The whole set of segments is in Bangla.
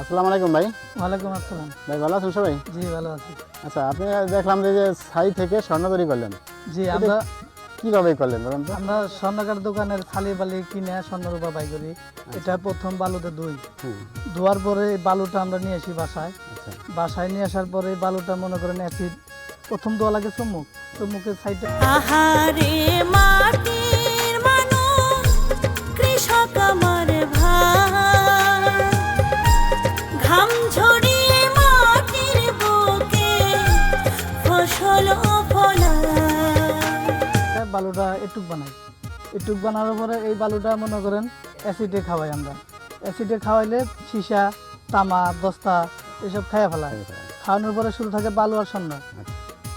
আসসালামু আলাইকুম ভাই। ওয়ালাইকুম আসসালাম। ভাই ভালো আছেন সবাই? জি ভালো আছি। আচ্ছা, আপনি দেখলাম যে ছাই থেকে স্বর্ণ তৈরি করলেন। জি এটা আমরা কিভাবে করলেন বলেন তো? আমরা স্বর্ণকার দোকানের খালি বালি কিনে স্বর্ণরূপা বাই করি। এটা প্রথম বালুতে ধুই, হুম, ধোয়ার পরে এই বালুটা আমরা নিয়ে আসি বাসায়। আচ্ছা। বাসায় নিয়ে আসার পরে এই বালুটা মনে করেন অ্যাসিড, প্রথম ধোয়া লাগে চুমুকের সাইডে। আহারে মাটির মানুষ কৃষক আমার ভাই, ঘাম ঝরিয়ে মাটির বুকে ফসল ফলায়। বালুটা এটুক বানাই, এটুক বানানোর পরে এই বালুটা মনে করেন অ্যাসিডে খাওয়াই আমরা। অ্যাসিডে খাওয়াইলে সীসা, তামা, দস্তা এসব খাইয়া ফেলায়। খাওয়ানোর পরে শুরু থাকে বালু আর স্বর্ণ।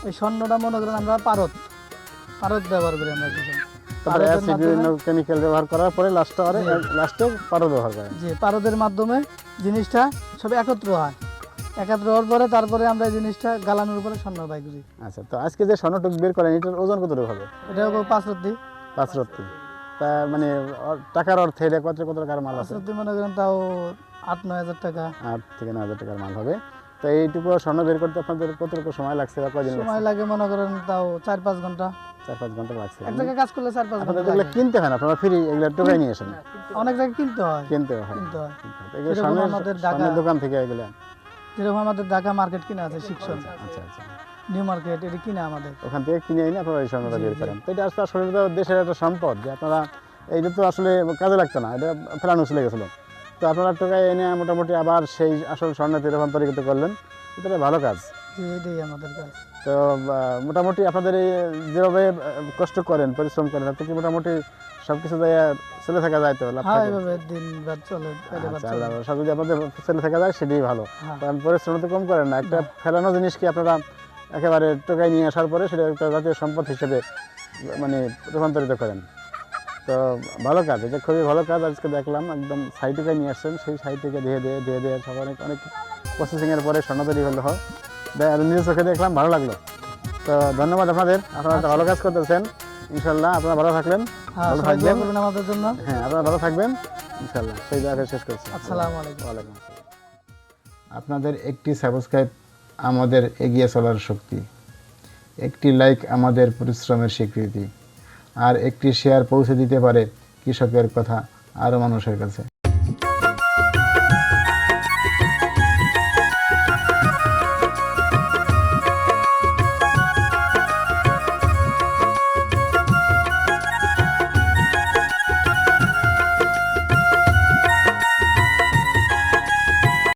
এই স্বর্ণটা মনে করেন আমরা পারদ ব্যবহার করি আমরা দুজন। তারপরে অ্যাসিড বিভিন্ন কেমিক্যাল ব্যবহার করার পরে লাস্টে পারদ ব্যবহার করেন। যে পারদের মাধ্যমে জিনিসটা সব একত্র হয়। একত্র হওয়ার পরে তারপরে আমরা এই জিনিসটা গালানোর উপরে স্বর্ণ বাই করি। আচ্ছা, তো আজকে যে স্বর্ণটুক বের করেন এটার ওজন কতটুকু হবে? এটা হবে 5 রত্তি। 5 রত্তি। তা মানে টাকার অর্থে এটা কত টাকার মাল 5 আছে? রত্তি মনে করেন তাও 8-9 হাজার টাকা। 8 থেকে 9 হাজার টাকার মাল হবে। তো এইটুকু স্বর্ণ বের করতে আপনাদের কতটুকু সময় লাগছে বা কয়দিন সময় লাগে মনে করেন তাও 4-5 ঘন্টা। 4-5 ঘন্টা লাগছে। এক জায়গায় কাজ করলে 4-5 আপনাদের ঘন্টা এগুলো লাগে। কিনতে হয় না, আপনারা ফ্রি এগুলো টোকাই নিয়ে আসেন? অনেক জায়গায় কিনতে হয়। কিনতে হয়। কিনতে হয়। এগুলো যেরকম আমাদের স্বর্ণের দোকান থেকে এগুলো। যেরকম আমাদের ঢাকা মার্কেট কিনা আছে, শিক্ষণ আচ্ছা আচ্ছা, নিউ মার্কেট, এটা কিনা আমাদের। ওখান থেকে কিনে এনে আপনারা এই স্বর্ণটা বের করেন। তো এটা আসলে তো দেশের একটা সম্পদ, যে আপনারা এইটা তো আসলে কাজে লাগতো না, এটা ফেলানো চলে গেছিলো। তো আপনারা টোকায় এনে মোটামুটি আবার সেই আসল স্বর্ণতে রূপান্তরিত করলেন। এটা একটা ভালো কাজ। জি, এটাই আমাদের কাজ। তো মোটামুটি আপনাদের এই যেভাবে কষ্ট করেন, পরিশ্রম করেন, তাতে কি মোটামুটি সব কিছু চলে থাকা যায়? তো লাভ হ্যাঁ, থাকে? এভাবে দিন রাত চলে, পেটে ভাত আচ্ছা, চলে। আল্লাহ ভরসা। যদি আপনাদের চলে থাকা যায় সেটাই ভালো। হ্যাঁ। কারণ পরিশ্রম তো কম করেন না, একটা ফেলানো জিনিসকে আপনারা একেবারে টোকায় নিয়ে আসার পরে সেটা একটা জাতীয় সম্পদ হিসেবে মানে রূপান্তরিত করেন। তো ভালো কাজ, এটা খুবই ভালো কাজ। আজকে দেখলাম একদম ছাই টোকায় নিয়ে আসছেন, সেই ছাই থেকে ধীরে সব অনেক প্রসেসিংয়ের পরে স্বর্ণ তৈরি হলো হয়। নিজের চোখে দেখলাম, ভালো লাগলো। তো ধন্যবাদ আপনাদের, আপনারা একটা ভালো কাজ করতেছেন। ইনশাল্লাহ আপনারা ভালো থাকলেন, হ্যাঁ, ভালো সবাই দোয়া থাকবেন। করবেন আমাদের জন্য। হ্যাঁ, আপনারা ভালো থাকবেন ইনশাল্লাহ। সেই জায়গায় শেষ করছি। আসসালামু আলাইকুম। ওয়ালাইকুম আসসালাম। আপনাদের একটি সাবস্ক্রাইব আমাদের এগিয়ে চলার শক্তি, একটি লাইক আমাদের পরিশ্রমের স্বীকৃতি, আর একটি শেয়ার পৌঁছে দিতে পারে কৃষকের কথা আরও মানুষের কাছে।